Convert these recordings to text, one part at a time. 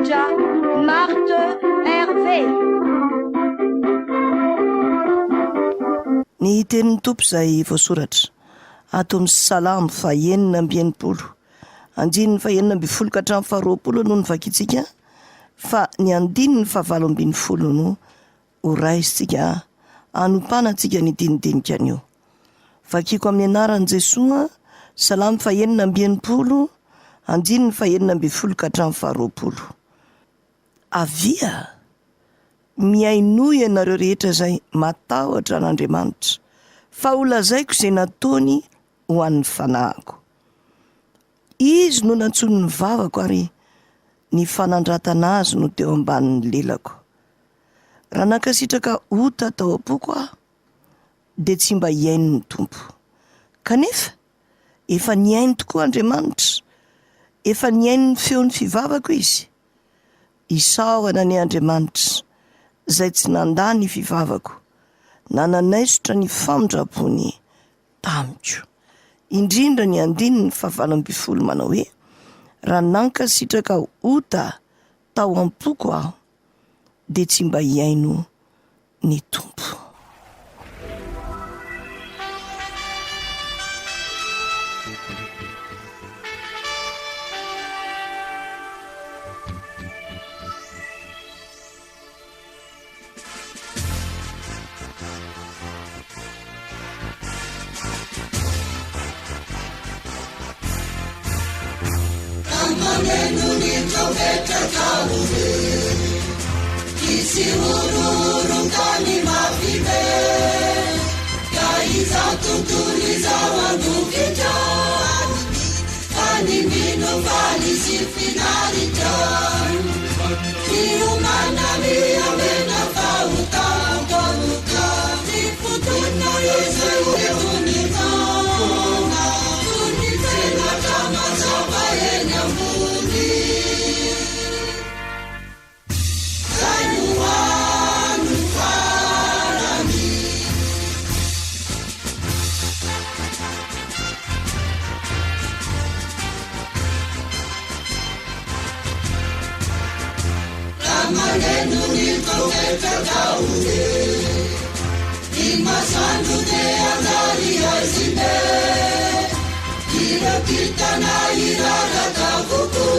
Ninja, Marthe, Hervé. Ny tenin'ny tompo izay voasoratra ato amin'ny Salamo 9:20, andininy 9:20 ka hatramin'ny 20 no nivakitsika, fa ny andininy 9:20 no ho raisitsika anompanantsika ny dinidinika anio. Vakiko amin'ny anaran'i Jesosy, Salamo 9:20, andininy 9:20 ka hatramin'ny 20. Avia miainoa ianareo rehetra izay matahotra an'Andriamanitra, fa holazaiko izay nataony ho an'ny fanahiko. Izy no nantsony ny vavako ary ny fanandratana azy no teo ambanin'ny lelako. Raha nankasitraka ota tao am-poko aho, dia tsy mba hiaino ny tompo. Kanefa efa niaino tokoa Andriamanitra, efa niaino ny feon'ny fivavako izy. Isaoana ny Andriamanitra izay tsy nandà ny fivavako, na nanaisotra ny famindram-pony tamiko. Indrindra ny andininy 9:20 manao hoe: raha nankasitraka ota tao am-poko aho, dia tsy mba hiaino ny tompo. Maneno ni trombeta kaure, kisi ururungani mavibe, kaiza tutuliza wandukita, kani mino vali sifinarita, kiumana miya mena pauta konuka, tifutuna yese utunita, tunitena kama zaba yenya mbuni. Kainuanu farani, maneno nitoketa kaure, imasandu de andari azime, irapita na irara kavuku,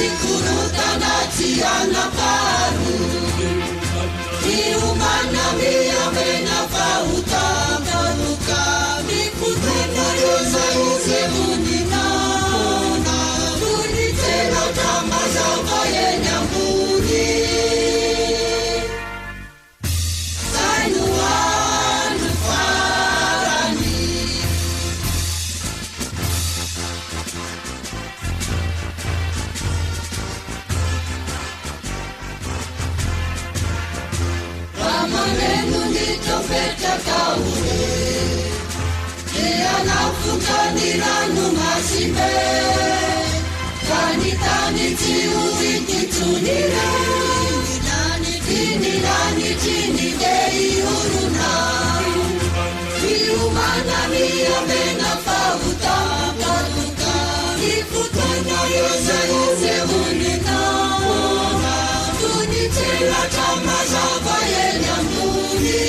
ikuruta na tiana paru, iumana miya mena pauta kanuka, mikutena yosa usemunina, tunitena kama zaba yenya mbuni. Kainuanu farani, maneno nitofeta kaure, eanafuka niranu masime, kanitani tiuikitunire, kinirani tinidei uruna, kiumana miya mena pauta kanuka, ikutana yose usemunina, tunitela kama zaba yenya mbuni.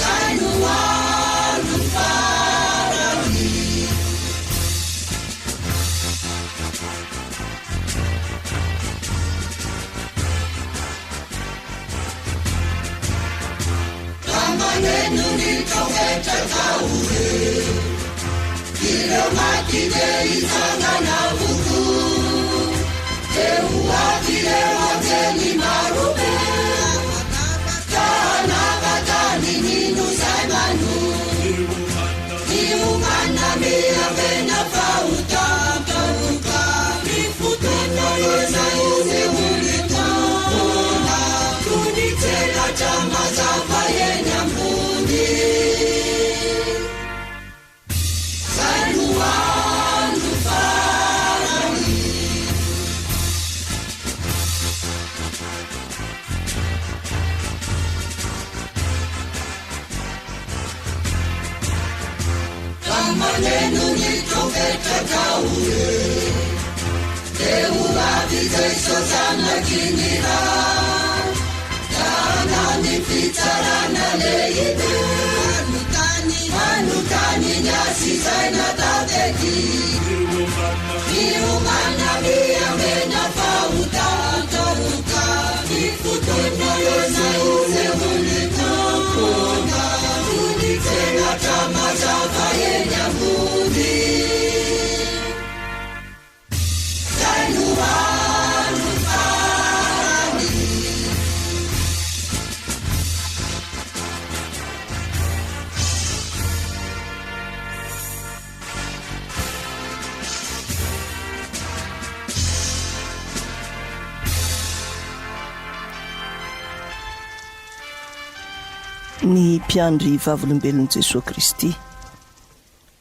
Kainuanu farani, maneno nitoketa kaure, kiremakide itangana vuku, euwakile wateni marume, kanakatani ninu saimanu, iumana miya mena pauta kanuka, ifutena yesa useulita, tunitela chama zaba yenya mbuni. Kainuanu farani, maneno nitoketa kaure, Vehivavy Jeso zanaky ra tanany fitsarana lehibe manotany ny asy zay natateky miomana miamena fahotatoka ny fotona ezaizehony tompoka onytsenatra mazava eny ambony zay no ano farany ny mpiandry vavolombelon'i Jesosy Kristy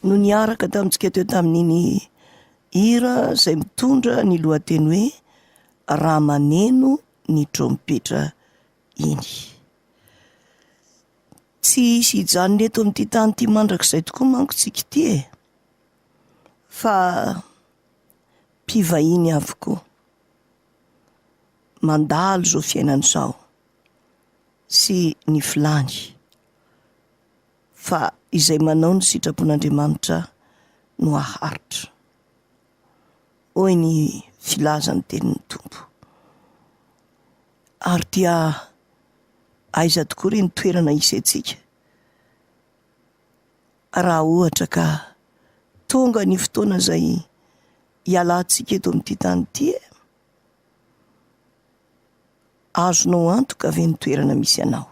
no niaraka tamintsika teo tamin'iny hira izay mitondra ny lohateny hoe raha maneno ny trompetra iny. Tsy hisy hijanona eto amin'ity tany ity mandrakizay tokoa manko tsika ity fa mpivahiny avokoa mandalo zao fiainana izao sy ny filany, fa izay manao ny sitrapon'Andriamanitra no aharitra. Hoy ny filazany tenin'ny Tompo. Ary dia aiza tokoa ireny toerana isy antsika raha ohatra ka tonga ny fotoana izay hialantsika eto amin'ity tany ity, azonao antoka ve ny toerana misy anao?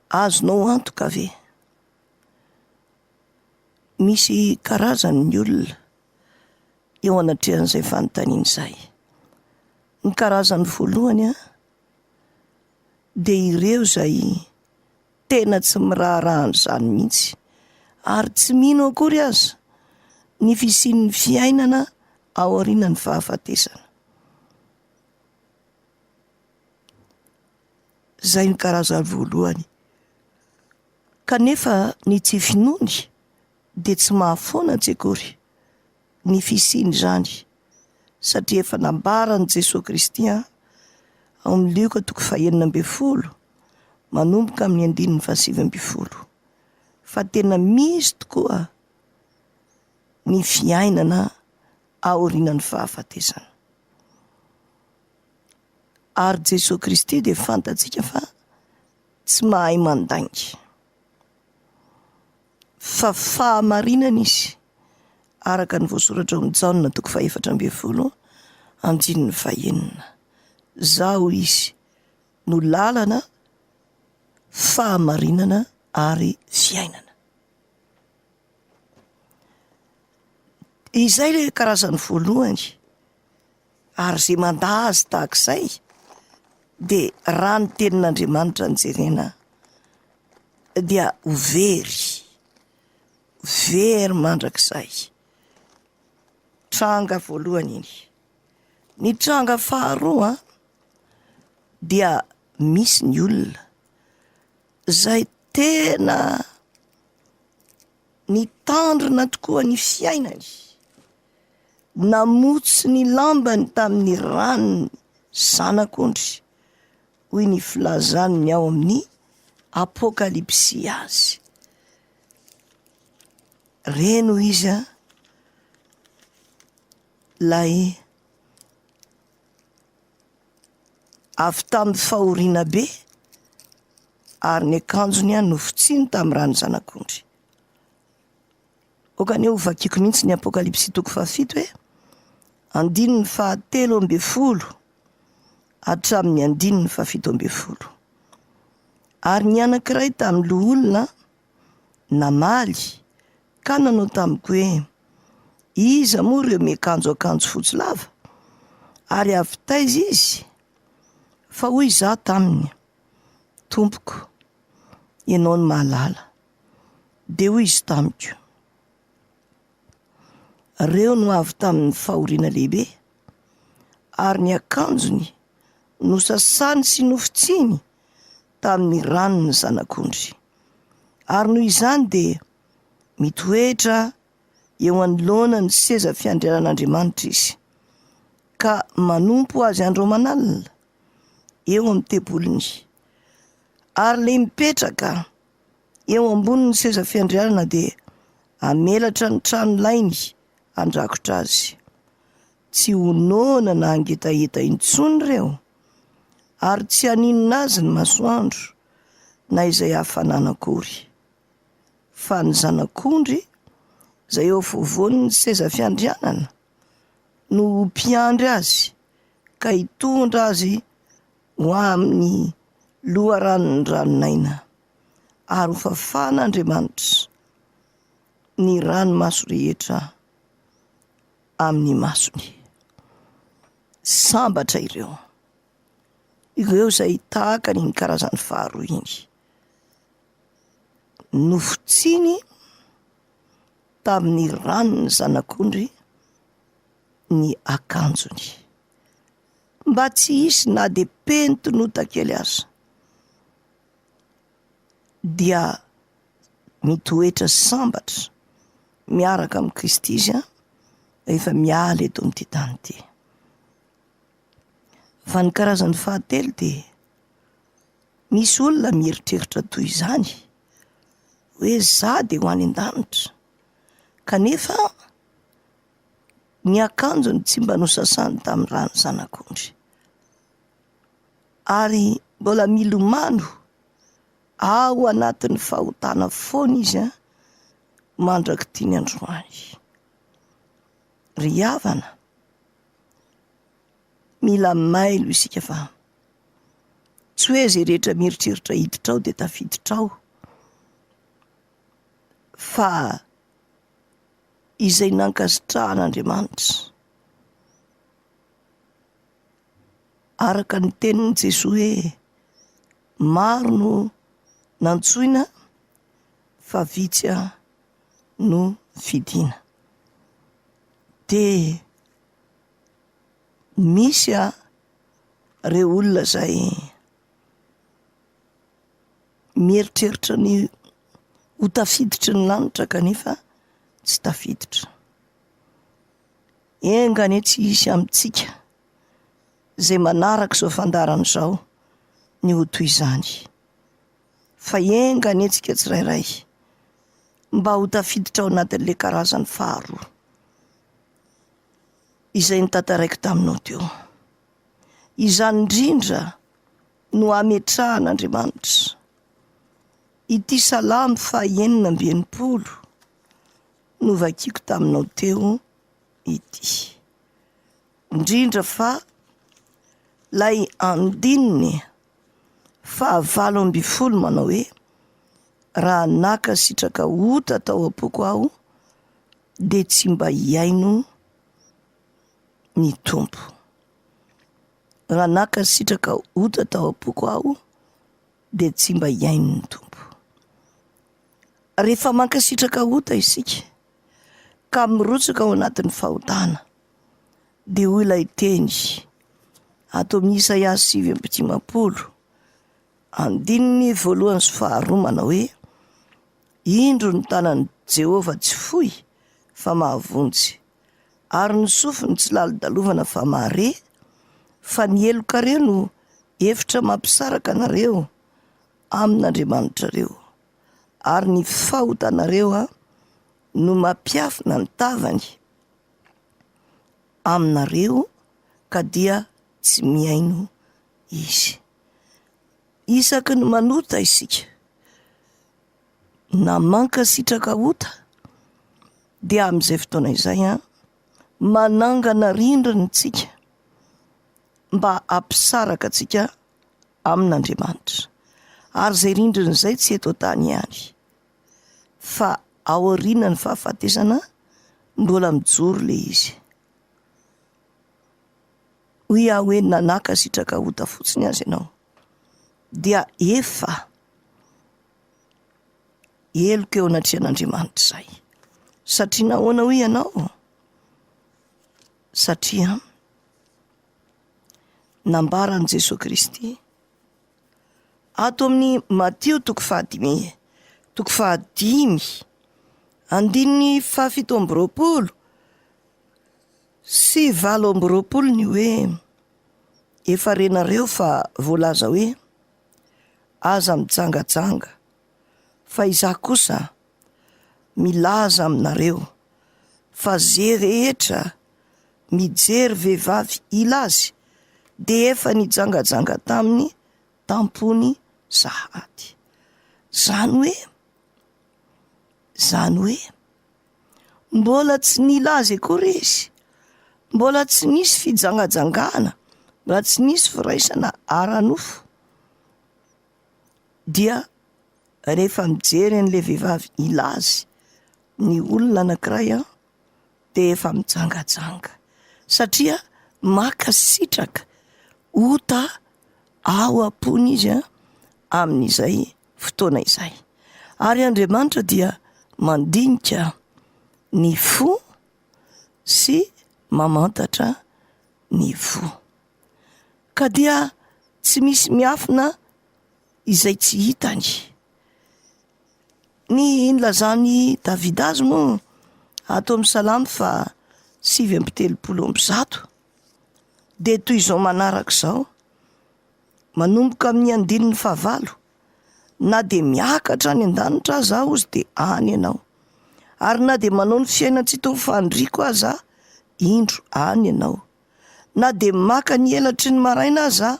Azonao antoka ve? Misy karazany ny olona eo anatrehan'izay fanontaniana izay. Ny karazany voalohany dia ireo izay tena tsy miraharahana izany mihitsy ary tsy mino akory aza ny fisian'ny fiainana ao aorianany fahafatesana. Zay ny karazany voalohany. Kanefa ny tsy finoany dia tsy mahafoana tsekory ny fisiany izany, satria efa nambarany Jesosy Kristy ao amin'ny Luka 9:20 manomboka amin'ny 7:20 fa tena misy tokoa ny fiainana aorianany fahafatesana. Ary Jesosy Kristy dia fantatsika fa tsy mahay mandainga, fa fahamarinana izy araka ny voasoratra ao amin'ny Jaona 4:20. Zao izy no lalana, fahamarinana ary fiainana. Izay ilay karazany voalohany. Ary zay mandazy tahak'izay dia raha ny tenin'Andriamanitra ny jerena dia very mandrakizay. Tranga voalohany iny. Ny tranga faharoa dia misy ny olona izay tena nitandrina tokoa ny fiainany, namotsy ny lambany tamin'ny ranony zanak'ondry, hoy ny filazany ao amin'ny apokalipsy azy. Reno izy lay avy tamin'ny fahoriana be ary ny akanjony nofotsiny tamin'ny rano zanak'ondry. Okaneo vakiako mihitsy ny apokalipsy 7 hoe 7 hatramin'ny 7. Ary ny anankiray tamin'ny loholona namaly ka nanao tamiko hoe, iza moa ireo miakanjo fotsy lava? Ary avy taiza izy? Fa hoy izaho taminy, Tompoko, ianao ny mahalala. Dia hoy izy tamiko, reo no avy tamin'ny fahoriana lehibe, ary ny akanjony nosasany sy nofotsiny tamin'ny ranony zanak'ondry. Ary noho izany dia mitoetra eo anoloana ny seza fiandrianan'Andriamanitra izy, ka manompo azy andro manalina eo amin'ny teboliny, ary le mipetraka eo ambonin'ny seza fiandrianana dia amelatra ny trano lainy andrakotra azy. Tsy honona na angetaheta intsony ireo, ary tsy haninona azy ny masoandro na izay hafanana akory, fa ny zanak'ondry izay eo afovoan'ny seza fiandrianana no mpiandry azy ka hitondra azy ho amin'ny loharanon'ny ranonaina, ary ho fafan'Andriamanitra ny ranomaso rehetra amin'ny masony. Sambatra ireo izay tahaka ny karazany faharoa iny, nofotsiny tamin'ny ranony zanak'ondry ny akanjony, mba tsy hisy na de pentinota kely aza, dia mitoetra sambatra miaraka amin'ny Kristy izy rehefa miala eto amin'ity tany ity. Fa ny karazany fahatelo dia misy olona mieritreritra toy izany hoe za dia ho any an-danitra, kanefa ny akanjony tsy mba nosasany tamin'ny rano zanak'ondry, ary mbola milomano ao anatin'ny fahotana foana izy mandraky tiany androany. Ry havana, mila mailo isika fa tsy hoe zay rehetra mieritreritra hiditra ao dia tafiditra ao, fa izay nankasitrahan'Andriamanitra araka ny tenin'i Jesosy hoe maro no nantsoina fa vitsy no fidina. De misy reo olona zay mieritreritra ny ho tafiditry ny lanitra kanefa tsy tafiditra. Engany tsy hisy amintsika zay manaraka izao fandarana izao ny ho toy izany, fa engany antsika tsirairay mba ho tafiditra ao anatin'le karazany faharoa izay nitantaraiko taminao teo. Izany indrindra no ametrahan'Andriamanitra ity salamo 6:40 no vakiako taminao teo ity, indrindra fa lay andininy 9 manao hoe raha naka sitraka ota tao am-poko aho de tsy mba hiaino ny tompo. Raha naka sitraka ota tao am-poko aho de tsy mba hiaino ny tompo. Rehefa mankasitraka ota isika ka mirotsaka ao anatin'ny fahotana, de hoy ilay teny ato amin'ny Isaia 7:50 andininy 1-2 manao hoe indro ny tanan'i Jehova tsy fohy fa mahavonjy, ary ny sofiny tsy lali-dalovana fa mahare, fa ny helokareo no efitra mampisaraka anareo amin'Andriamanitra reo, ary ny fahotanareo no mampiafina ny tavany aminareo ka dia tsy miaino izy. Isaky ny manota isika na mankasitraka ota dia amin'izay fotoana izay manangana rindrina tsika mba hampisaraka tsika amin'Andriamanitra, ary zay rindrina izay tsy eto tany ihany fa ao aoriana ny fahafatesana mbola mijoro le izy. Hoy aho hoe nanaka sitraka ota fotsiny azy ianao dia efa eloko eo anatrehan'Andriamanitra izay. Satria nahoana hoy ianao? Satria nambaran'i Jesosy Kristy ato amin'ny Matteo 5:5 andiny fafito ambiroapolo sy valo ambiroapolo ny hoe efa renareo fa voalaza hoe aza mijangajanga fa izaho kosa milaza aminareo fa zay rehetra mijery vehivavy ilazy de efa nijangajanga taminy tampony sahady. Zany hoe mbola tsy nilazy akory izy, mbola tsy nisy fijangajangana, mbola tsy nisy firaisana ara-nofo, dia rehefa mijery an'le vehivavy ilazy ny olona anankiray de efa mijangajanga satria makasitraka ota ao am-pony izy amin'izay fotoana izay. Ary Andriamanitra dia mandinika ny fo sy mamantatra ny fo, ka dia tsy misy miafina izay tsy hitany. Ny nilazany Davida azy moa ato amin'ny Salamy fa 7:30 de toy izao manaraka izao: manomboka amin'ny andininy 9, na de miakatra any an-danitra aza aho izy de any ianao, ary na de manao ny fiaina tsy tao fandriako aza indro any ianao, na de maka ny elatry ny maraina aza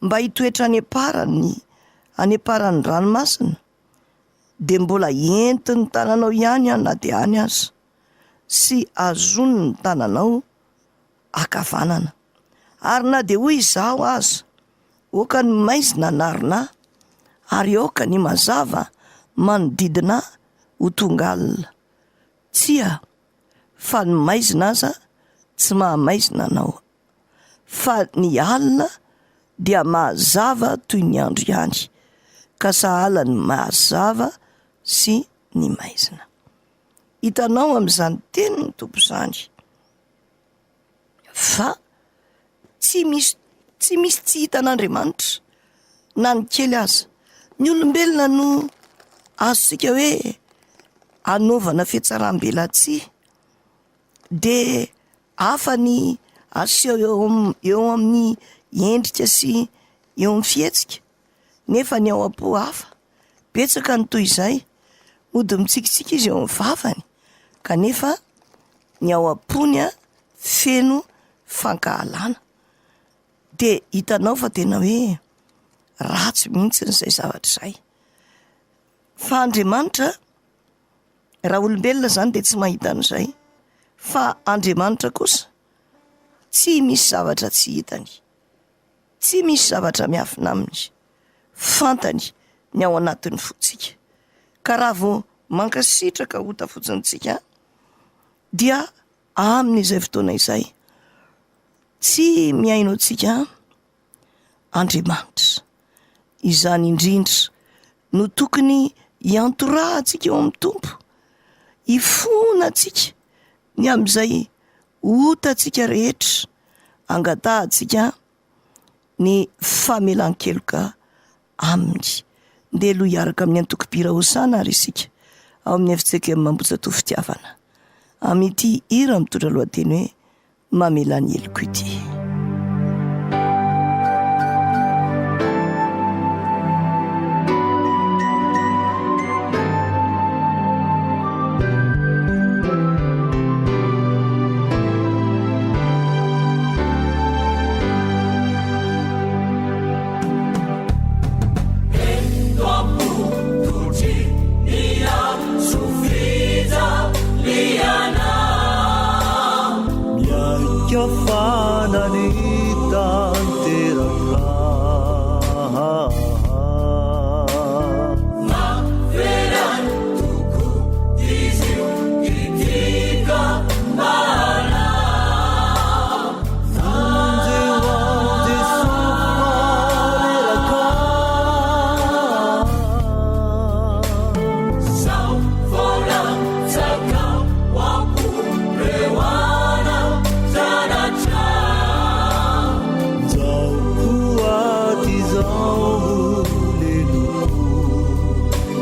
mba hitoetra any aparan'ny ranomasina, de mbola entiny tananao ihany na de any aza, sy azony ny tananao akavanana. Ary na de hoy izaho aza oka ny maizina narina ary oka ny mazava manodidina ho tonga alina, tsia fa ny maizina aza tsy mahamaizina anao, fa ny alina dia mahazava toy ny andro ihany, ka sahala ny mahazava sy ny maizina. Hitanao amin'izany teny ny tompo izany fa tsy misy tsy hitan'Andriamanitra na ny kely aza. Ny olombelona no azontsika hoe anaovana fiatsaram-belatsia, de hafa ny aseho eo amin'ny endrika sy eo amin'ny fihetsika, nefa ny ao am-po hafa. Betsaka ny toy izay mody mitsikitsiky izy eo amin'ny vavany, kanefa ny ao am-pony feno fankahalana. De hitanao fa tena hoe ratsy mihitsy n'izay zavatra izay. Fa Andriamanitra, raha olombelona zany de tsy mahita an'izay, fa Andriamanitra kosa tsy misy zavatra tsy hitany, tsy misy zavatra miafina aminy, fantany ny ao anatin'ny fotsika. Ka raha vao mankasitraka ho tafotsiny dia amin'izay fotoana izay tsy miaino antsika Andriamanitra. Izany indrindra no tokony hiantorahantsika eo amin'ny Tompo, hifona antsika ny amin'izay hotantsika rehetra, angatahantsika ny famelan-keloka aminy. Ndeha aloha hiaraka amin'ny antoko-pira hosana ary isika ao amin'ny efitsika mambotsatao fitiavana amin'ity hira mitondra lohateny hoe mamelany heloko ity.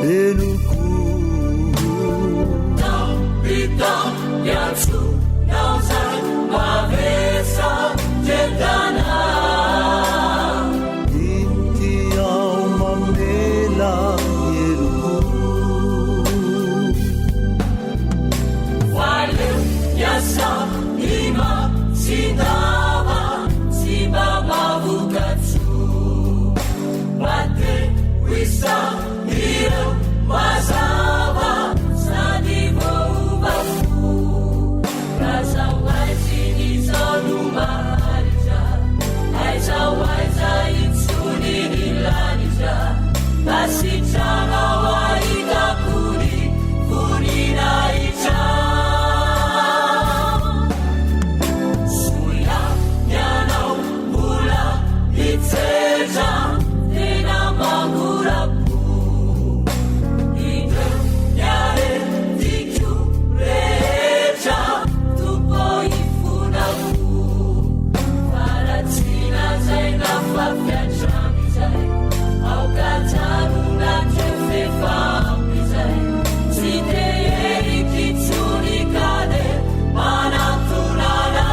Eluku valeo miasa ima sy ndava tsy mba mavokatso mate hoisa ireo mazava sady voovafo razao aizy izao no mahalitra aizao aiza itsony ny lanitra basitragao ahitapony voninahitra soia mianao mbola mitsetra tena mangorapo indreo miaretiko rehetra tompo ifonako faratsina zay nafafiatramizay aokatarona trefefamizay tsy teherikitsony kade manatonana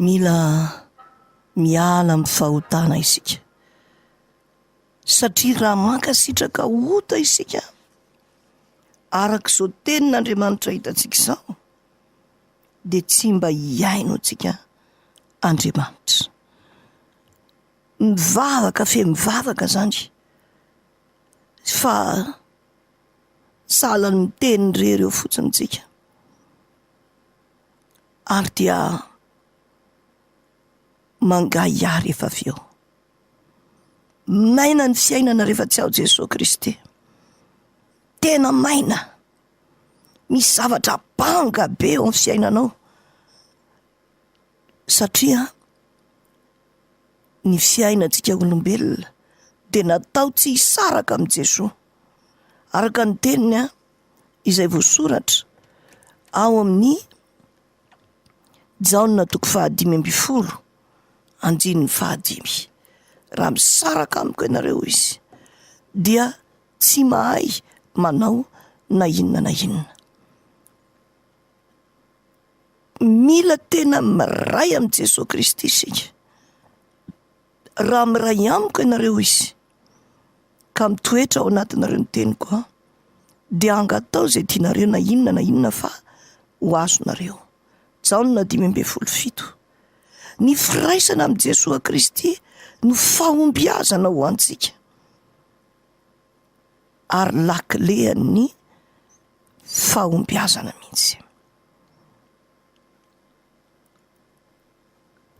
mila miala amin'ny fahotana isika satria raha mankasitraka ota isika araka izao tenin'Andriamanitra hitantsika izao dia tsy mba hiaino antsika Andriamanitra mivavaka fe mivavaka zany fa sahala ny teny rery eo fotsiny tsika ary dia mangaiary efa avy eo maina ny fiainana rehefa tsy ao Jesosy Kristy tena maina misy zavatra banga be eo amin'ny fiainanao satria ny fiainantsika olombelona dia natao tsy hisaraka amin'ny Jesosy araka ny teniny izay voasoratra ao amin'ny Jaona 5:5 raha misaraka amiko ianareo izy dia tsy mahay manao na inona na inona. Mila tena miray amin'ny Jesosy Kristy isika. Raha miray amiko ianareo izy ka mitoetra ao anatinareo ny teniko a, dia angatao zay tianareo na inona fa ho azonareo. Jaona 5:17. Ny firaisana amin'i Jesosy Kristy no fahombiazana ho antsika ary lakilehan'ny fahombiazana mihitsy.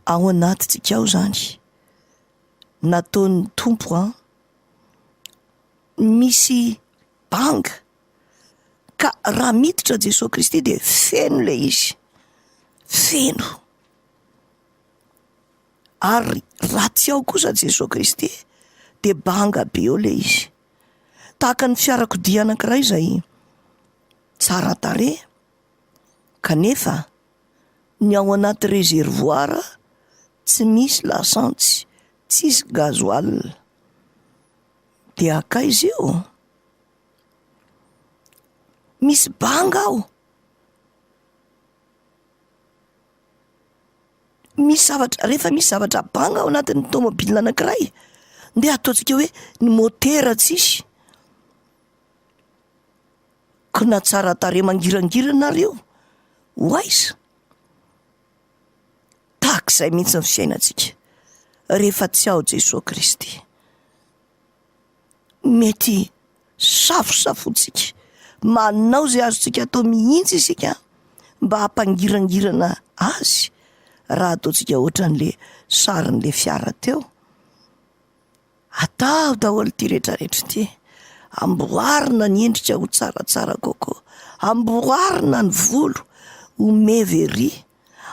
Ao anatintsika ao zany nataon'ny tompo a misy banga, ka raha miditra Jesosy Kristy dia feno le izy, feno. Ary raha tsy ao kosa Jesosy Kristy dia banga be eo le izy. Tahaka ny fiarakodia anankiray izay tsara tarehy kanefa ny ao anaty rezervoara tsy misy lasantsy, tsisy gazoil, dia akaiza io? Misy banga ao, misy zavatra, rehefa misy zavatra banga ao anatin'ny tômôbila anankiray dia ataontsika hoe ny motera tsisy. Ka na tsara tarehy mangirangirana nareo ho aiza? Tahak'izay mihitsy ny fiainantsika rehefa tsy ao Jesosy Kristy. Mety safosafontsika, manao zay azontsika atao mihitsy isika mba hampangirangirana azy, raha ataontsika ohatran'le sarin'le fiara teo. Atao daholo ty rehetrarehetra ty, amboarina ny endrika ho tsaratsara kokoa, amboarina ny volo ho mevery,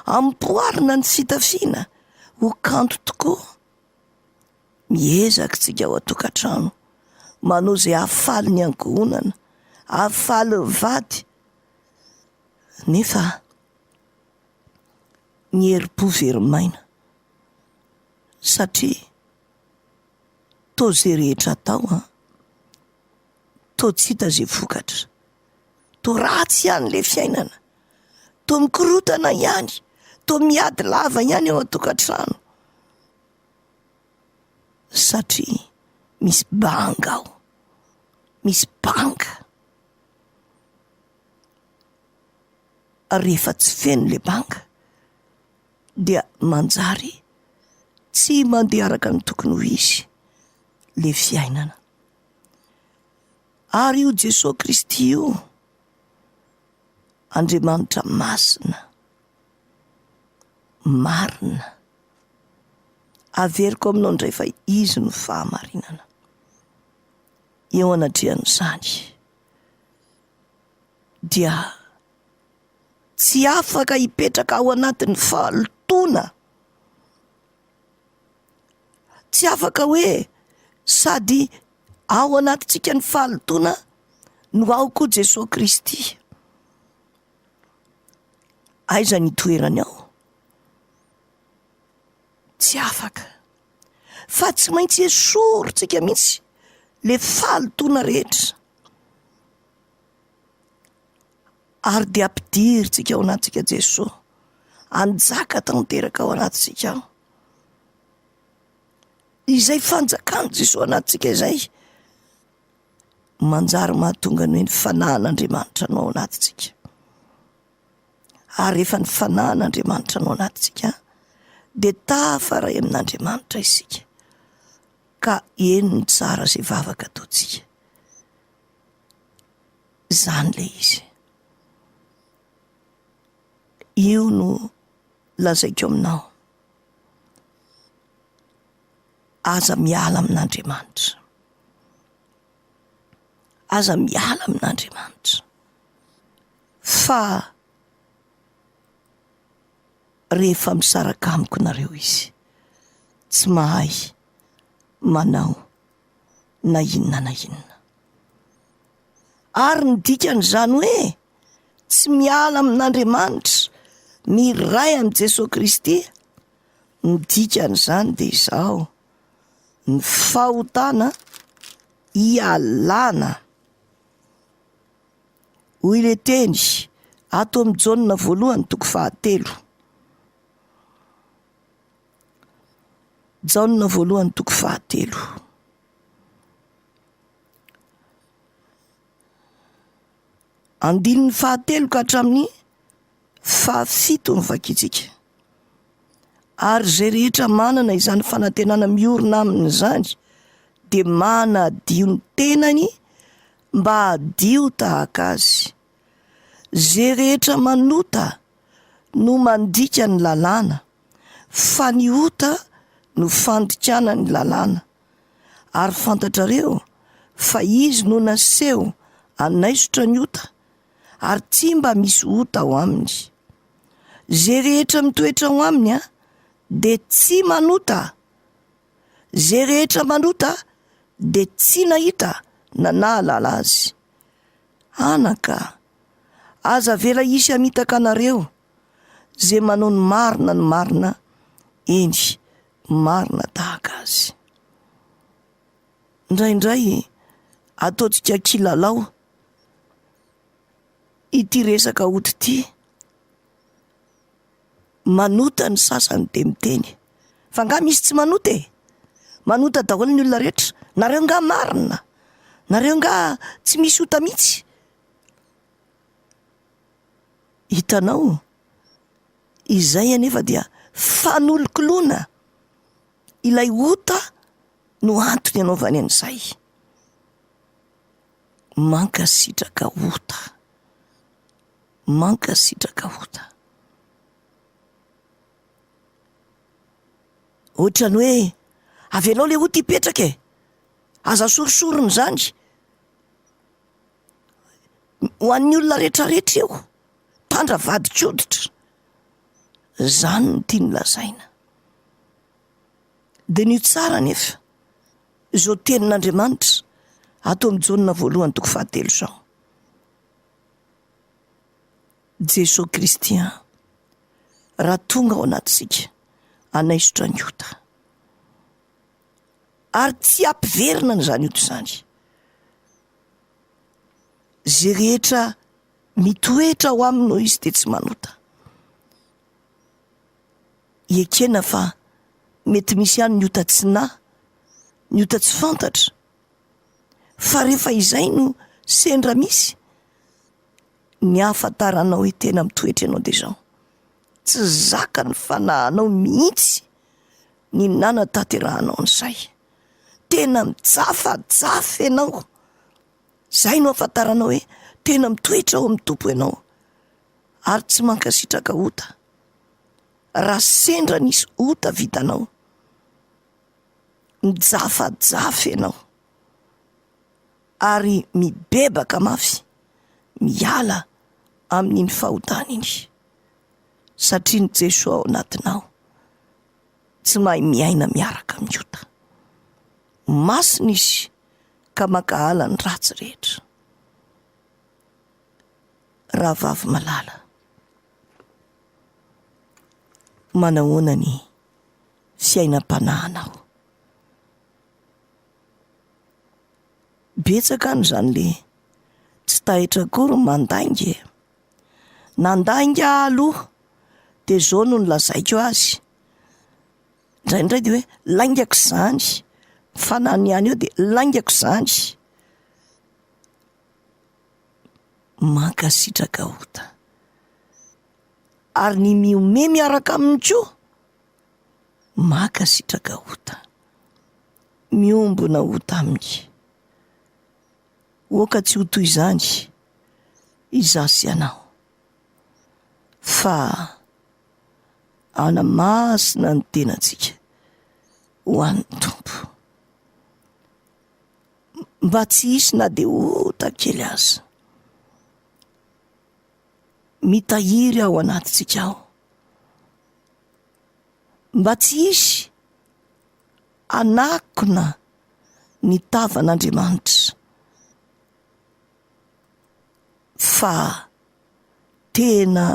amboarina ny fitafiana ho kanto tokoa. Miezaka tsika ao an-tokantrano manao zay ahafaly ny ankohonana, ahafaly vady, nefa ny herim-po verimaina, satria toa zay rehetra atao toa tsy hita zay vokatra, toa ratsy ihany le fiainana, toa mikorotana ihany, toa miady lava ihany ao an-tokantrano, satria misy banga ao, misy banga. Rehefa tsy feno le banga dia manjary tsy mandeha araka ny tokony ho izy le fiainana. Ary io Jesosy Kristy io, Andriamanitra masina, marina, averiko aminao indray fa izy no fahamarinana. Eo anatrehan'izany dia tsy afaka hipetraka ao anatin'ny fahalotona, tsy afaka hoe sady ao anatintsika ny fahalotona no ao koa Jesosy Kristy. Aiza ny toerany ao? Tsy afaka, fa tsy maintsy esorintsika mihitsy le fahalotona rehetra, ary dia ampidiritsika ao anatsika Jesosy, anjaka tanteraka ao anatsika ao. Izay fanjakany Jesosy anatsika izay manjary mahatonga ny hoe ny fanahin'Andriamanitra anao anatsika. Ary rehefa ny fanahin'Andriamanitra anao anatsika dia tafaray amin'Andriamanitra isika, ka eno ny tsara zay vavaka ataontsika. Zany le izy. Io no lazaiko aminao. Aza miala amin'Andriamanitra. Aza miala amin'Andriamanitra. Fa rehefa misaraka amiko nareo izy, tsy mahay manao na inona na inona. Ary ny dikan'izany hoe tsy miala amin'Andriamanitra, miray amin'i Jesosy Kristy, ny dikan'izany dia izao: ny fahotana, hialana. Hoy le teny ato amin'ny Jaona 1:9. Jaona 1:9. Andininy fahatelo ka hatramin'ny fahafito ny vakitsika. Ary zay rehetra manana izany fanantenana miorina aminy izany dia manadio ny tenany mba hadio tahaka azy. Zay rehetra manota no mandika ny lalàna, fa ny ota no fandikana ny lalàna. Ary fantatrareo fa izy no naseho anaisotra ny ota, ary tsy mba misy ota ao aminy. Zay rehetra mitoetra ao aminy de tsy manota. Zay rehetra manota de tsy nahita na nahalala azy. Anaka, aza vela isy hamitaka anareo zay manao ny marina, eny marina tahaka azy. Indraindray ataontsika kilalao ity resaka ota ity. Manota ny sasany de miteny, fa nga misy tsy manota e. Manota daholo ny olona rehetra. Nareo nga marina, nareo nga tsy misy ota mihitsy. Hitanao, izay anefa dia fanolokoloana. Ilay ota no antony anaovany an'izay. Mankasitraka ota, mankasitraka ota. Ohatrany hoe avelao le ota hipetraka e, aza sorosorony zany. Ho an'ny olona rehetrarehetra eo, tandra vadik'oditra. Zany no tiany lazaina. De ny tsara nefa izao tenin'Andriamanitra ato amin'ny Jaonina 1:7 Jesosy Kristy raha tonga ao anatisika anaisotra ny ota, ary tsy ampiverina n'izany ota izany. Zay rehetra mitoetra ao aminy izy de tsy manota. Ekena fa mety misy ihany ny ota tsy ny ota tsy fantatra. Fa rehefa izay no sendra misy, ny ahafantaranao hoe tena mitoetra ianao de zao. Tsy zaka ny fanahanao mihitsy ny nanatanterahanao an'izay. Tena mijafajafa ianao. Zay no ahafantaranao hoe tena mitoetra ao amin'ny tompo ianao. Ary tsy mankasitraka ota. Raha sendra nisy ota vitanao, mijafajafa ianao, ary mibebaka mafy, miala amin'iny fahotana iny. Satria ny Jesosy ao anatinao tsy mahay miaina miaraka amin'ny ota. Masina izy ka makahala ny ratsy rehetra. Rahavavy malala, manahoana ny fiainam-panahinao? Betsaka no zany le tsy tahitra akory mandainga. Nandainga aloha de zao no nolazaiko azy. Indraindray de hoe laingako zany, fanahiny ihany eo de laingako zany. Mankasitraka ota. Ary ny miome miaraka aminy koa, mankasitraka ota. Miombona ota aminy. Oka tsy ho toy izany izasy ianao, fa anamasina ny tenantsika ho an'ny Tompo. Mba tsy hisy na de ota kely aza mitahiry ao anatintsika ao. Mba tsy hisy anakona ny tavan'Andriamanitra, fa tena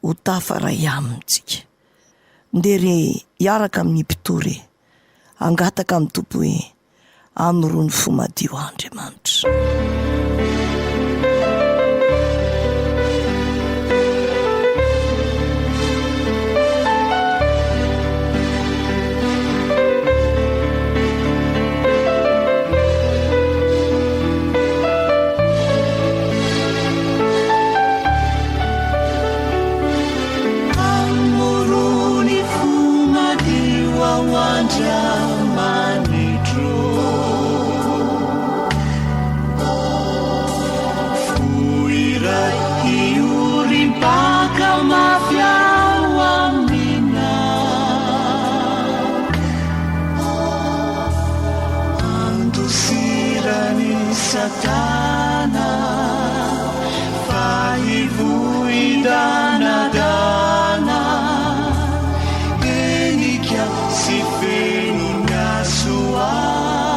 ho tafaray amintsika. Ndere hiaraka amin'ny mpitory, angataka amin'ny Tompo hoe amrony fo madio Andriamanitra. dana fahivoidanadana enika sy feno nasoavana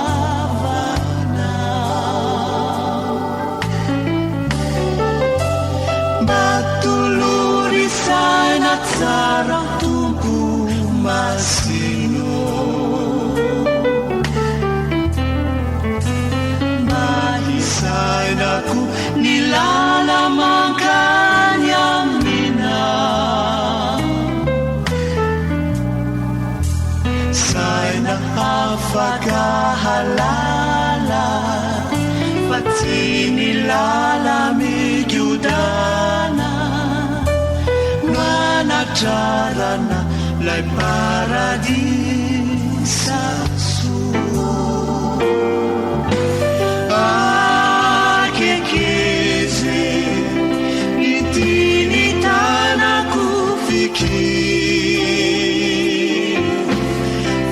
batolorisana tsara tompo masino mahisainako nilala mangany amina saina afaka halala fa tsy nilala migiodana manatrarana lay paradisa akekeze nitiny tanako fiki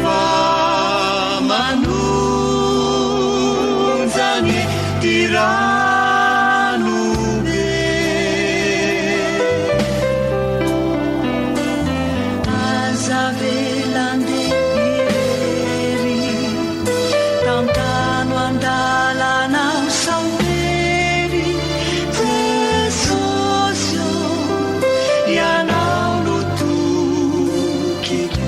fa manonjany tiranobe azavelande irery tantano andalana saumery jesosio ianao no tokiko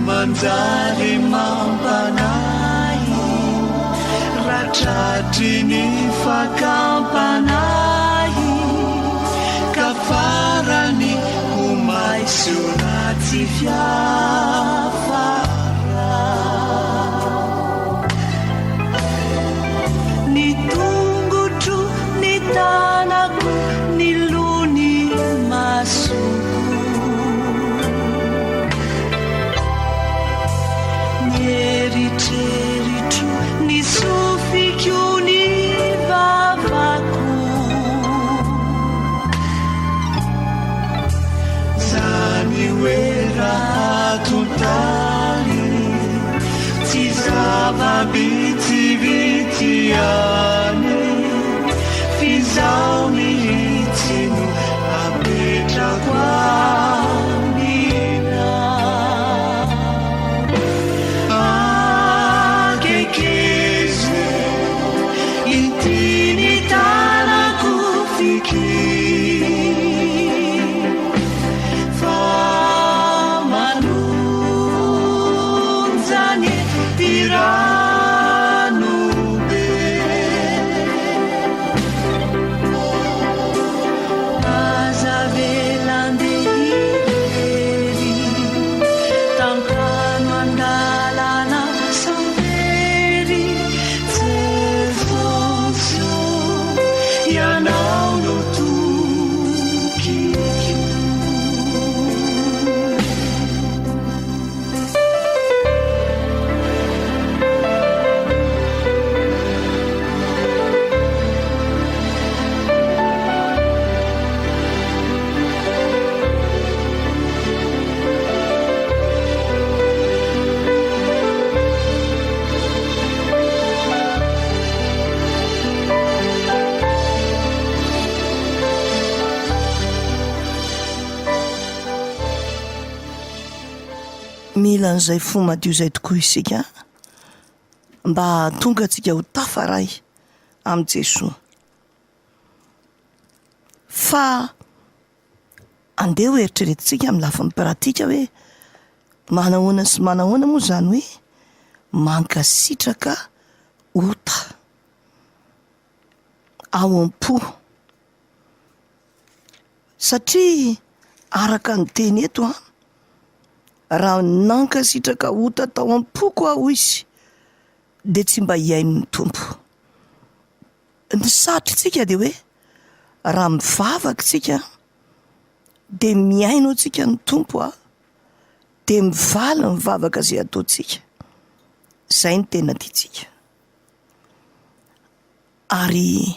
manjary mampanahy ratratry ny fakampanahy ka farany ho maiso ratsy fiafara ny tongotro ny tanako ny lony masoko eritreritro ny sofiko ny vavako zany hoe raha totaly tsy zava-bitsivitsy any fizao mihitsy no apetrako amina akekeze intiny tanako fiki fa manonjany tiranobe azavelande irery tantano andalana saumery jesosio ianao no tokiko mila n'izay fo madio izay tokoa isika mba tonga antsika ho tafaray amin'i Jesoa fa andeha ho eritreretintsika amin'ny lafin'ny pratika hoe manahoana sy manahoana moa zany hoe mankasitraka ota ao am-po, satria araka ny teny eto raha nankasitraka ota tao am-poko aho izy de tsy mba hiain'ny tompo. Ny satritsika de hoe raha mivavaka tsika de miaino tsika ny tompo de mivaly mivavaka zay ataotsika. Zay ny tena tiatsika. Ary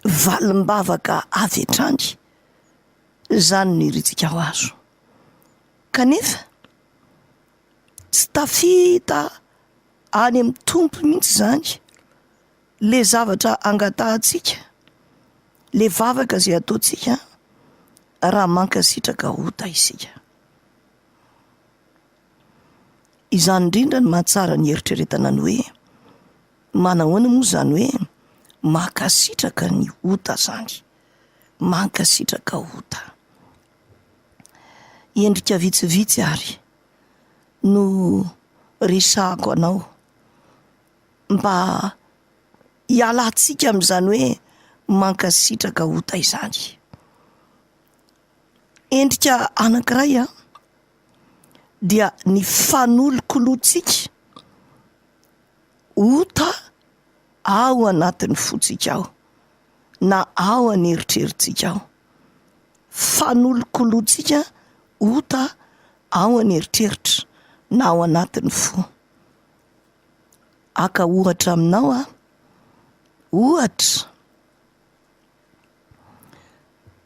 valim-bavaka avy hatrany zany ny iritsika ho azo. Kanefa tsy tafita any amin'ny tompo mihitsy zany le zavatra angatahantsika, le vavaka zay ataotsika raha mankasitraka ota isika. Izany indrindra ny mahatsara ny eritreretana ny hoe manahoana moa zany hoe mankasitraka ny ota zany, mankasitraka ota. Endrika vitsivitsy ary no resahako anao mba hialantsika amin'izany hoe mankasitraka ota izany. Endrika anankiray dia ny fanolokolontsika ota ao anatin'ny fotsika ao na ao aneritrerittsika ao. Fanolokolontsika ota ao aneritreritra na ao anatin'ny fo. Aka ohatra aminao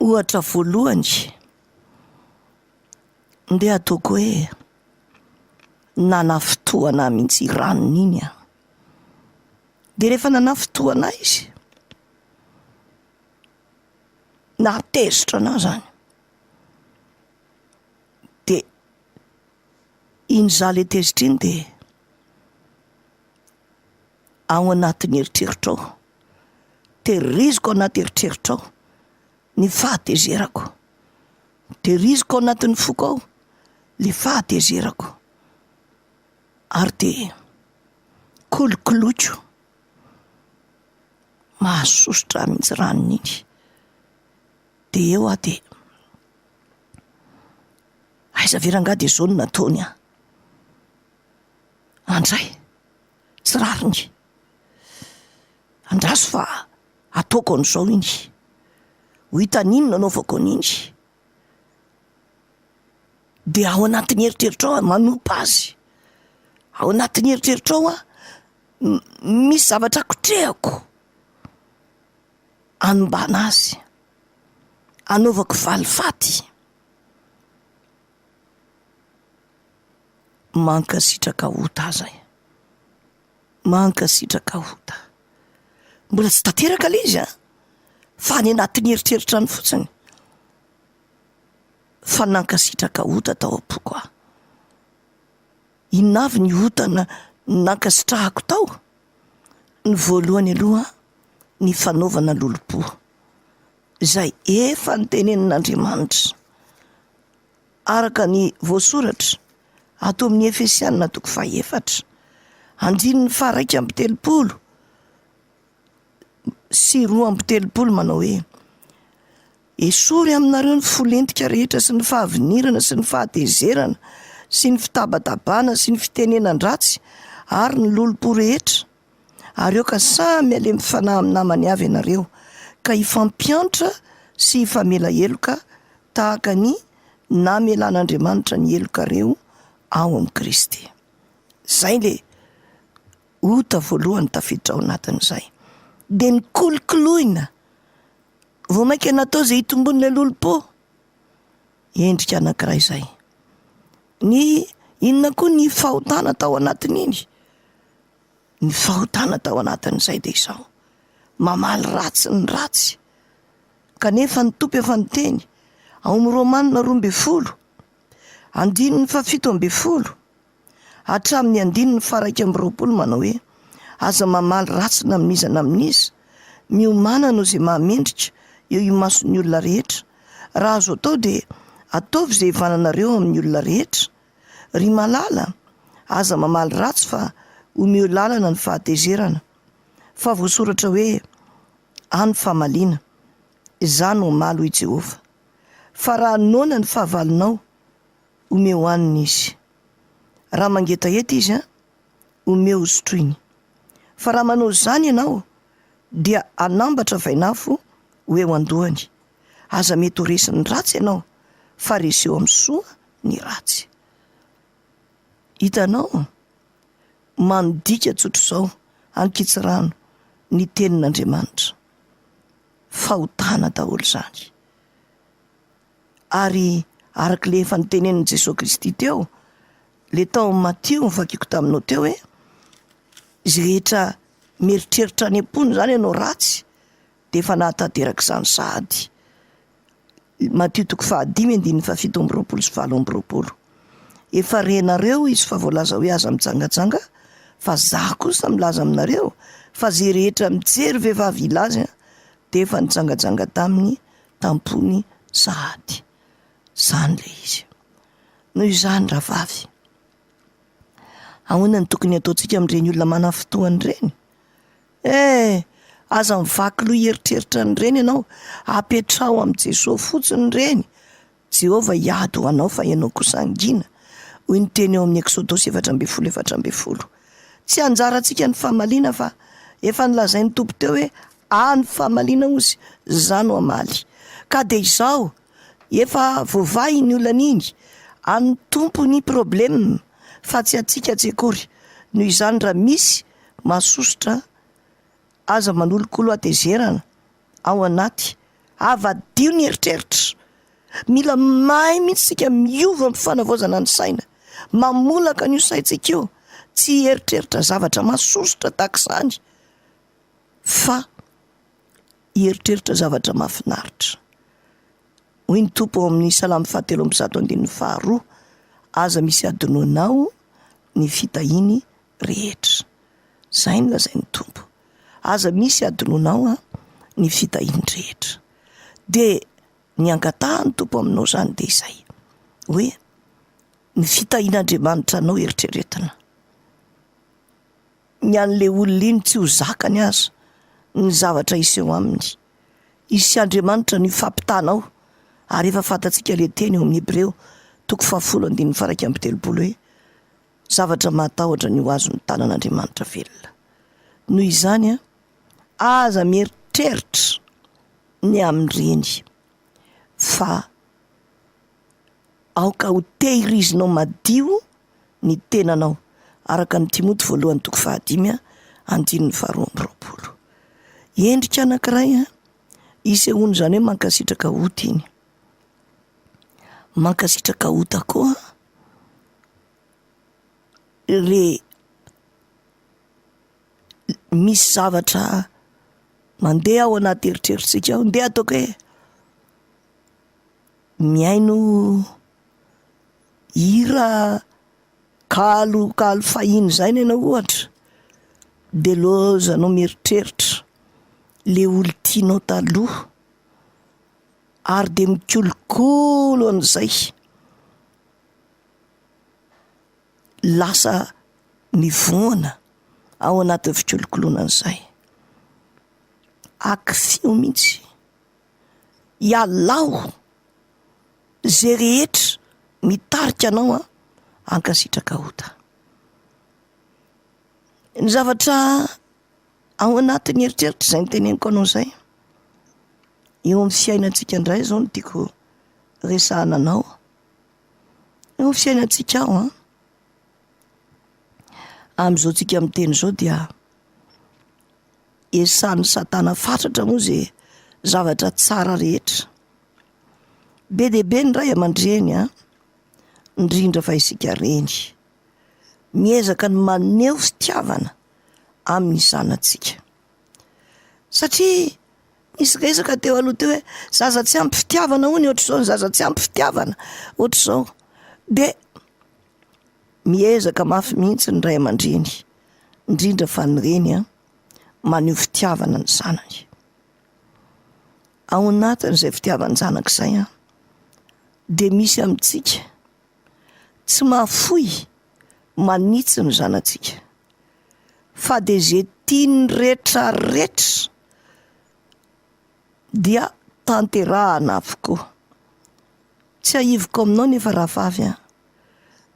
ohatra voalohany ndeha ataoko hoe nanafotoana mihitsy ranony iny de rehefa nanafotoana izy natezitra anao zany de iny za le tezitra iny de ao anatin'ny eritreritra ao, tehiriziko ao anaty eritreritra ao ny fahatezerako, tehiriziko ao anatin'ny foko ao le fahatezerako, ary de kolokoloiko mahasositra mihitsy ranony iny. De eo de aiza veranga de zao no nataony andray tsy rariny, andraso fa ataoko an'izao iny, ho hitan'iny nanaovako an'iny. De ao anatin'ny eritreritra ao manompa azy, ao anatin'ny eritreritra ao misy zavatra kotrehako anombana azy, anaovako valifaty. Mankasitraka ota zay, mankasitraka ota. Mbola tsy tanteraka le izy fa any anatin'ny eritreritra ny fotsiny fa nankasitraka ota tao am-poko aho. Inona avy ny ota nankasitrahako tao? Ny voalohany aloha ny fanaovana lolo-po zay efa nytenenin'Andriamanitra araka ny voasoratra ato amin'ny Efesianina 4 andininy 1:30 sy 2:30 manao hoe esory aminareo ny folentika rehetra sy ny fahavinirana sy ny fahatezerana sy ny fitabatabana sy ny fitenenan-dratsy ary ny lolo-po rehetra, ary eo ka samy ale mifanahy amin'ny namany avy ianareo ka hifampiantra sy hifamela heloka tahaka ny namelan'Andriamanitra ny helokareo ao amin'ny Kristy. Zay le ota voalohany tafiditra ao anatin'izay. De ny kolokoloina vao mainka natao zay hitombon'ilay lolo-po, endrika anankiray zay. Ny inona koa ny fahotana tao anatin'iny? Ny fahotana tao anatin'izay de izao mamaly ratsy ny ratsy. Kanefa ny tompo efa niteny ao amin'ny Romanina 12:17 hatramin'ny 1:20 manao hoe aza mamaly ratsy na amin'iza na amin'iza, miomana no zay mahamendrika eo imason'ny olona rehetra. Raha azo atao de ataovy zay vananareo amin'ny olona rehetra. Ry malala, aza mamaly ratsy fa omeo lalana ny fahatezerana, fa voasoratra hoe any famaliana, izany no malo i Jehova. Fa raha noana ny fahavalonao, omeo anina izy. Raha mangetaheta izy omeo sotroiny. Fa raha manao zany ianao dia anambatra vainafo ho eo andohany. Aza mety ho resiny ratsy ianao, fa reseo amin'ny soa ny ratsy. Hitanao, manodika tsotro zao ankitsirano ny tenin'Andriamanitra. Fahotana daholo zany. Ary arak'le efa nitenenin' Jesosy Kristy teo, le tao Matteo nivakiko taminao teo hoe izy rehetra mieritreritra any am-pony zany ianao ratsy, de efa nahatanteraka izany sahady. Matteo 5:7-7. Efa renareo izy fa voalaza hoe aza mitsangajanga, fa za kosa milaza aminareo fa zay rehetra mijery vehivavy ilazy de efa nitsangajanga taminy tampony sahady. Zany le izy. Noho izany rahavavy, ahoana ny tokony ataontsika amin'ireny olona manafotoany ireny? Aza mivaky loha hieritreritra n'ireny ianao, apetrao amin'i Jesosy fotsiny ireny. Jehova hiady ho anao fa ianao kosa angina. Hoy ny teny eo amin'ny Exodosy 4:4. Tsy anjarantsika ny fahamaliana fa efa nilazain'ny Tompo teo hoe any fahamaliana ozy, zany ho amaly. Ka de izao efa voavahy ny olana iny, any Tompo ny problème, fa tsy atsika tsy akory. Noho izany raha misy mahasosotra, aza manolokolo atezerana ao anaty, avadio ny eritreritra. Mila mahay mihitsy sika miova amin'ny fanavaozana ny saina, mamolaka n'io saintsika io, tsy eritreritra zavatra mahasosotra tak'izany, fa hieritreritra zavatra mahafinaritra. Hoy ny Tompo ao amin'ny Salamy 7:2, aza misy adinoanao ny fitahiny rehetra. Zay no lazain'ny Tompo. Aza misy adinoanao ny fitahiny rehetra. De ny angatahany Tompo aminao zany de izay hoe ny fitahin'Andriamanitra anao eritreretana. Ny an'le olona iny tsy ho zakany aza ny zavatra iseho aminy. Isy Andriamanitra ny fampitanao. Ary efa fantatsika le teny eo amin'ny Hebreo 10:30 hoe zavatra matahotra ny ho azo ny tanan'Andriamanitra velona. Noho izany aza mieritreritra ny amin'ireny, fa aoka ho tehirizinao madio ny tenanao, araka ny Timoty 1:5-2. Endrika anankiray isehoany zany hoe mankasitraka ota iny. Mankasitraka ota koa le misy zavatra mandeha ao anaty eritreritrsika ao, ndeha ataoko hoe miaino hira kalo fahiny zay ianao ohatra, de lozanao mieritreritra le olo tianao taloha, ary de mikolokolo an'izay, lasa mivoana ao anatin'ny fikolokoloana an'izay. Akifio mihitsy, ialao zay rehetra mitarika anao ankasitraka ota. Ny zavatra ao anatin'ny eritreritra zay niteneniko anao zay, eo amin'ny fiainantsika indray zao no tiako resahana anao. Eo amin'ny fiainantsika ao am'izao tsika miteny zao dia esan'ny Satana fatratra moa zay zavatra tsara rehetra. Be de be ny ray aman-dreny indrindra fa isika reny, miezaka ny maneho fitiavana amin'ny zanatsika. Satria misy resaka teo aloha teo hoe zaza tsy ampy fitiavana hono ohatr'izao, zaza tsy ampy fitiavana ohatr'izao. De miezaka mafy mihitsy ny ray aman-dreny, indrindra fa ny reny maneho fitiavana ny zanany. Ao anatin'izay fitiavany zanak'izay de misy amintsika tsy mahafoy manitsy ny zanatsika. fa de zay tiany rehetrarehetra dia tanterahana avokoa. Tsy ahivoko aminao nefa rahavavy a,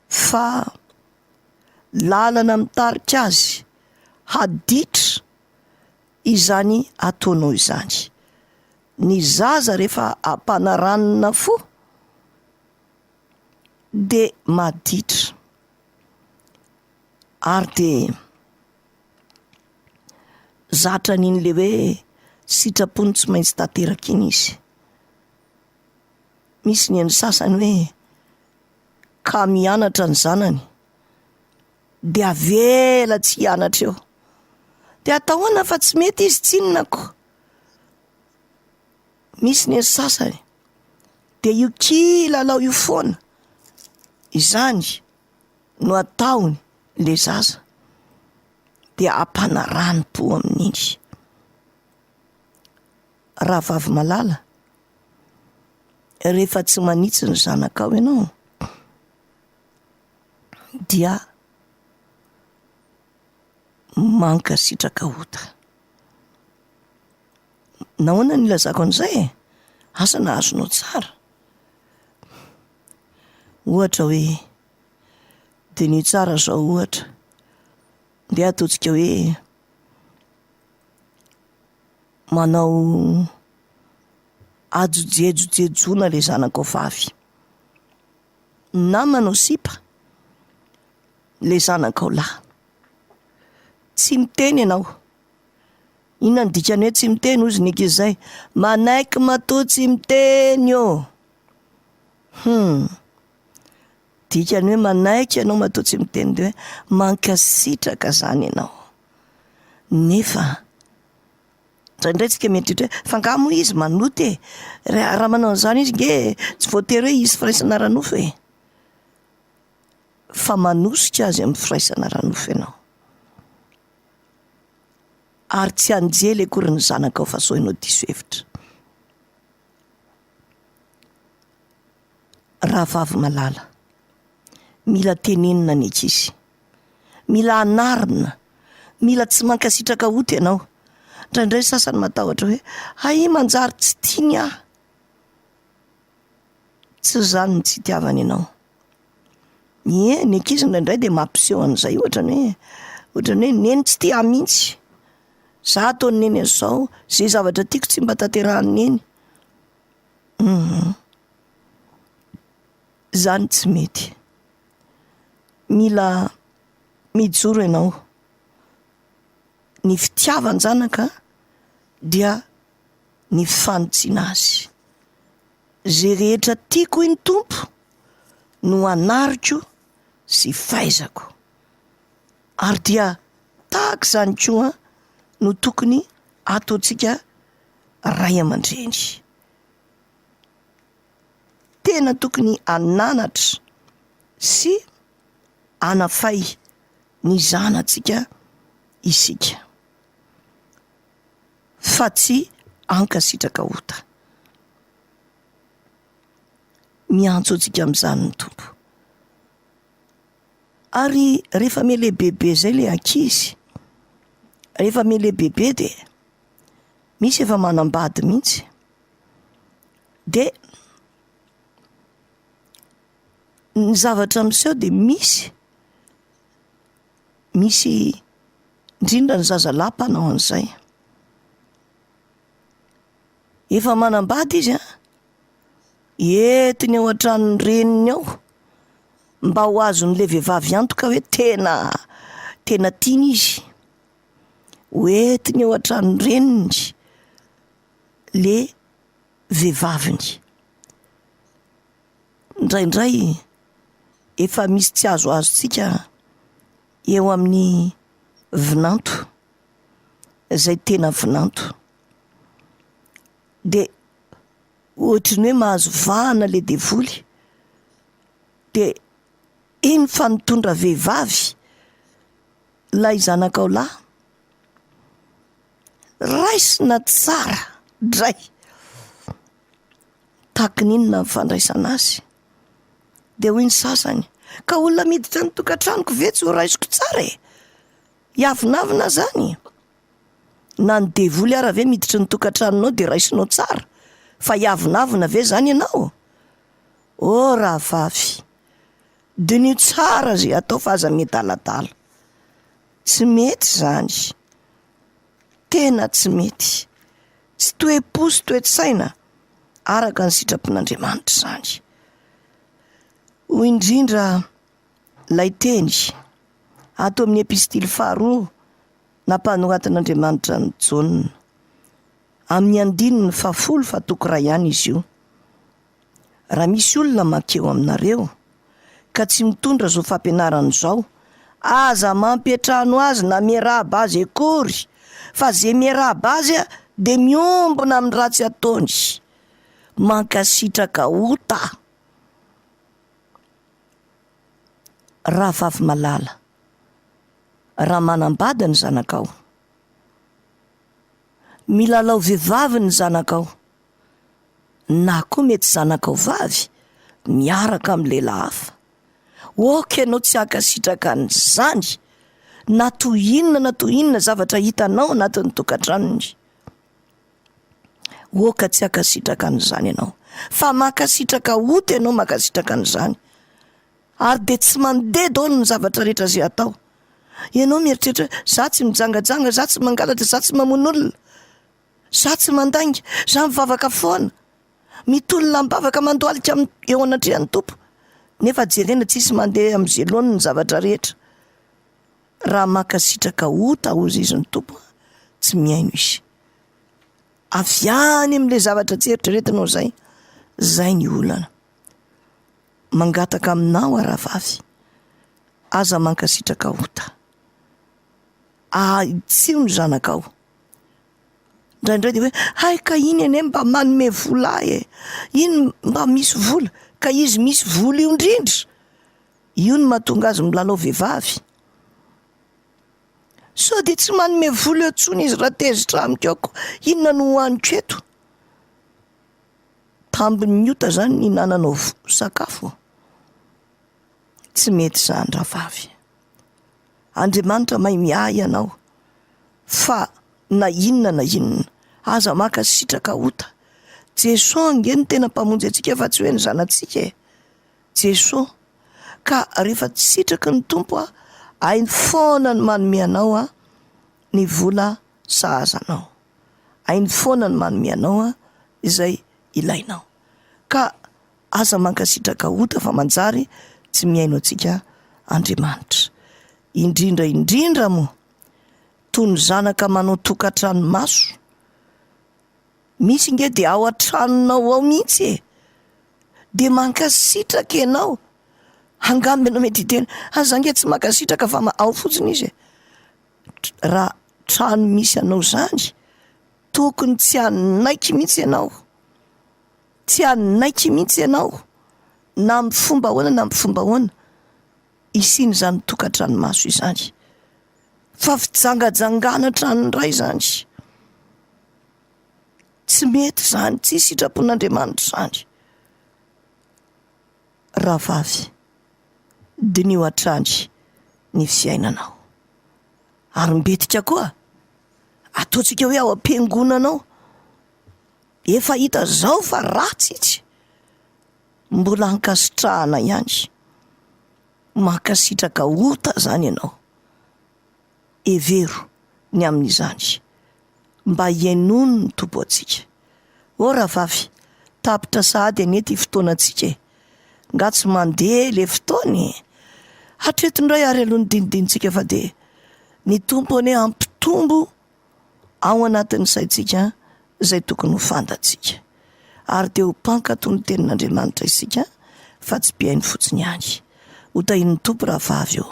fa lalana mitarika azy haditra izany ataonao izany. Ny zaza rehefa ampanaranina fo de maditra, ary de zatra n'in'le hoe sitrapony tsy maintsy tanteraka iny izy. Misy ny sasany hoe ka mianatra ny zanany de avela tsy hianatra eo, de atahoana fa tsy mety izy, tsinonako. Misy ny sasany de io kilalao io foana izany no ataony le zaza, de ampanarahany-po amin'iny. Rahavavy malala, rehefa tsy manitsy ny zanakao ianao dia mankasitraka ota. Nahoana ny ilazako an'izay? Asa nahazonao tsara. Ohatra hoe de ny tsara zao ohatra, de ataontsika hoe manao ajojejojejona le zanakao vavy, na manao sipa le zanakao lahy. Tsy miteny ianao. Inona ny dikany hoe tsy miteny ozy ny ankizy zay? Manaiky matoa tsy miteny io. Dikany hoe manaiky ianao matoa tsy miteny de hoe mankasitraka zany ianao. Nefa indraindray tsika mieritreritra hoe fangamo izy manoty e, raha manao an'izany izy nge tsy voatery hoe izy firaisana ranofo e. Fa manosika azy amin'ny firaisana ranofo ianao, ary tsy anjely akory ny zanakao fa sao ianao diso hevitra. Rahavavy malala, mila tenenina ny ankizy, mila anarina, mila tsy mankasitraka ota ianao. Indraindray sasany matahotra hoe ay manjary tsy tiany ah. Tsy zany ny tsy itiavany ianao. Ny ankizy indraindray de mampiseho an'izay, ohatrany hoe neny tsy tia mihitsy, za ataony neny an'izao, zay zavatra tiako tsy mba tanterahany neny. Zany tsy mety. Mila mijoro ianao. Ny fitiavany zanaka dia ny fanotsiana azy. Zay rehetra tiako ny tompo no anariko sy faizako, ary dia tahaka izany koa no tokony ataontsika ray aman-dreny. Tena tokony ananatra sy anafay ny zanantsika isika, fa tsy ankasitraka ota. Miantso antsika amin'izany ny tompo. Ary rehefa mele bebe zay le ankizy, rehefa mele bebe de misy efa manambady mihitsy, de ny zavatra miseho de misy indrindra ny zazalahy mpanao an'izay. Efa manambady izy entiny ao an-tranony reniny ao mba ho azon'le vehivavy antoka hoe tena tiany izy. Hoentiny ao an-tranony reniny le vehivaviny. Indraindray efa misy tsy azoazontsika eo amin'ny vinanto, zay tena vinanto, de ohatriny hoe mahazo vahana le devoly, de iny fa nitondra vehivavy lay zanakao lahy, raisina tsara dray, takin'inona fandraisana azy. De hoy ny sasany, ka olona miditra ny tokantranoko ve tsy ho raisiko tsara e? Iavinavina zany. Na ny devoly ara ve miditry ny tokantranonao de raisinao tsara, fa iavinavina ve zany ianao? O rahavavy, dinio tsara zay atao fa aza miadaladala. Tsy mety zany, tena tsy mety. Tsy toe-po sy toe-tsaina, araka ny sitrapon'Andriamanitra zany. Hoy indrindra lay teny ato amin'ny epistily faharoa nampanoratan'Andriamanitra ny Jaona, amin'ny 10:10 fa toko ray ihany izy io. Raha misy olona makeo aminareo ka tsy mitondra zao fampianarana zao, aza mampiatrano azy na miarahaba azy akory, fa zay miarahaba azy de miombona amin'ny ratsy ataony, mankasitraka ota. Rahavavy malala, raha manambady ny zanakao, milalao vehivavy ny zanakao, na koa mety zanakao vavy miaraka amin'ny lehilahy hafa, oka ianao tsy hankasitraka an'izany, na toy inona zavatra hitanao anatin'ny tokantranony, oka tsy hankasitraka an'izany ianao, fa mankasitraka ota ianao mankasitraka an'izany. Ary de tsy mandeha daoly ny zavatra rehetra zay atao. Ianao mieritreritra, za tsy mijangajanga, za tsy mangalatra, za tsy mamono olona, za tsy mandainga, za mivavaka foana, mitolona mibavaka mandoalika eo anatrehan'ny tompo, nefa jerena tsisy mandeha am'zelony ny zavatra rehetra. Raha mankasitraka ota ozy izy ny tompo, tsy miaino izy. Avy any amin'le zavatra tsy eritreretinao zay, zay ny olana. Mangataka aminao rahavavy, aza mankasitraka ota. Tsio ny zanakao. Indraindray de hoe hay ka iny ane mba manome vola e, iny mba misy vola, ka izy misy vola io indrindra. Io ny mahatonga azy milalao vehivavy. So de tsy manome vola eo tsony izy raha tezitra amiko ako, inona no hoaniko eto? Tambiny ota zany ny nananao sakafo. Tsy mety zany rahavavy. Andriamanitra mahay miahy ianao, fa na inona aza mankasitraka ota. Jesosy ange ny tena mpamonjy antsika fa tsy hoe ny zanatsika e. Jesosy. Ka rehefa sitraky ny tompo hainy foana ny manome anao ny vola sahazanao, hainy foana ny manome anao izay ilainao. Ka aza mankasitraka ota fa manjary tsy miaino antsika Andriamanitra. Indrindra moa toy ny zanaka manao tokantrano maso, misy nge de ao an-tranonao ao mihitsy e, de mankasitraka ianao. Angamba ianao mety hiteny aza nge tsy mankasitraka fa ao fotsiny izy e. Raha trano misy anao zany, tokony tsy hanaiky mihitsy ianao, tsy hanaiky mihitsy ianao, na amin'ny fomba ahoana isiny zany tokantrano maso izany, fa fijangajangana trano iray zany. Tsy mety zany, tsy sitrapon'Andriamanitra zany. Rahavavy, dinio hatrany ny fiainanao. Ary mbetika koa, ataontsika hoe ao am-piangonanao, efa hita zao fa ratsy itsy, mbola ankasitrahana ihany, mankasitraka ota zany ianao. Evero ny amin'izany, mba hiainono ny tompo antsika. O rahavavy, tapitra sahady ane ty fotoanantsika e, nga tsy mandeha le fotoany, hatretondray ary aloha ny dinidinitsika fa de ny tompo ane ampitombo ao anatin'ny saitsika zay tokony ho fantatsika. Ary de ho mpankatony ny tenin'Andriamanitra isika, fa tsy piainy fotsiny ihany. Ho tahin'ny tompo rahavavy eo.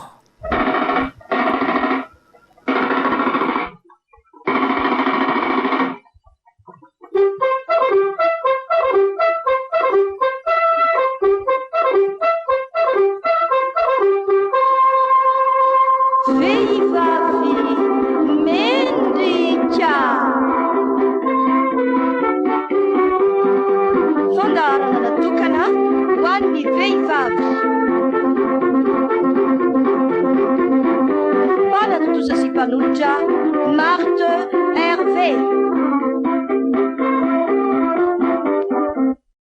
Vehivavy Mendrika. Fandaharana natokana ho an'ny vehivavy. Fanatotosa sy mpanolotra Marte Hervé.